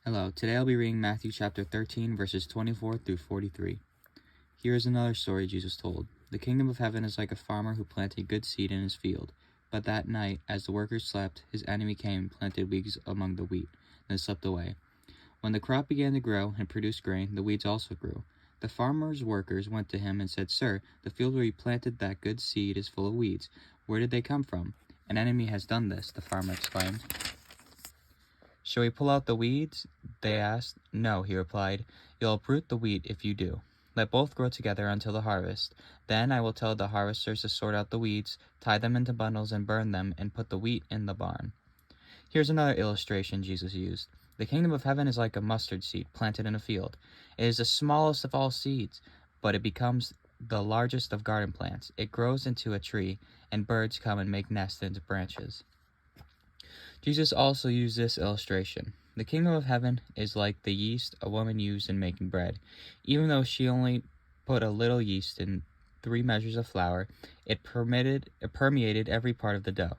Hello, today I'll be reading Matthew chapter 13, verses 24 through 43. Here is another story Jesus told. The kingdom of heaven is like a farmer who planted good seed in his field. But that night, as the workers slept, his enemy came and planted weeds among the wheat, then slipped away. When the crop began to grow and produce grain, the weeds also grew. The farmer's workers went to him and said, "Sir, the field where you planted that good seed is full of weeds. Where did they come from?" "An enemy has done this," the farmer exclaimed. "Shall we pull out the weeds?" they asked. "No," he replied. "You'll uproot the wheat if you do. Let both grow together until the harvest. Then I will tell the harvesters to sort out the weeds, tie them into bundles and burn them, and put the wheat in the barn." Here's another illustration Jesus used. The kingdom of heaven is like a mustard seed planted in a field. It is the smallest of all seeds, but it becomes the largest of garden plants. It grows into a tree, and birds come and make nests in its branches. Jesus also used this illustration. The kingdom of heaven is like the yeast a woman used in making bread. Even though she only put a little yeast in 3 measures of flour, it permeated every part of the dough.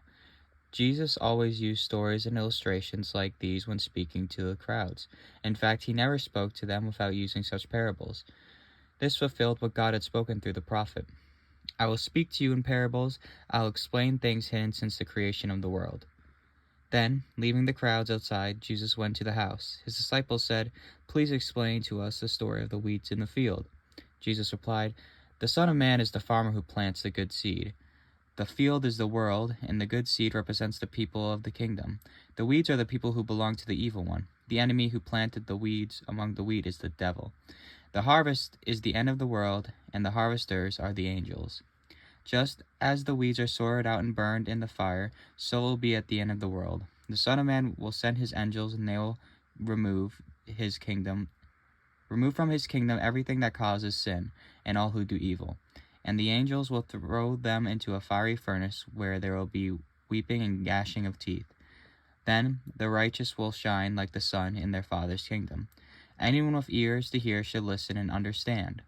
Jesus always used stories and illustrations like these when speaking to the crowds. In fact, he never spoke to them without using such parables. This fulfilled what God had spoken through the prophet. "I will speak to you in parables. I'll explain things hidden since the creation of the world." Then, leaving the crowds outside, Jesus went to the house. His disciples said, "Please explain to us the story of the weeds in the field." Jesus replied, "The Son of Man is the farmer who plants the good seed. The field is the world, and the good seed represents the people of the kingdom. The weeds are the people who belong to the evil one. The enemy who planted the weeds among the wheat is the devil. The harvest is the end of the world, and the harvesters are the angels. Just as the weeds are sorted out and burned in the fire, so will be at the end of the world. The Son of Man will send his angels, and they will remove from his kingdom everything that causes sin and all who do evil. And the angels will throw them into a fiery furnace where there will be weeping and gnashing of teeth. Then the righteous will shine like the sun in their Father's kingdom. Anyone with ears to hear should listen and understand."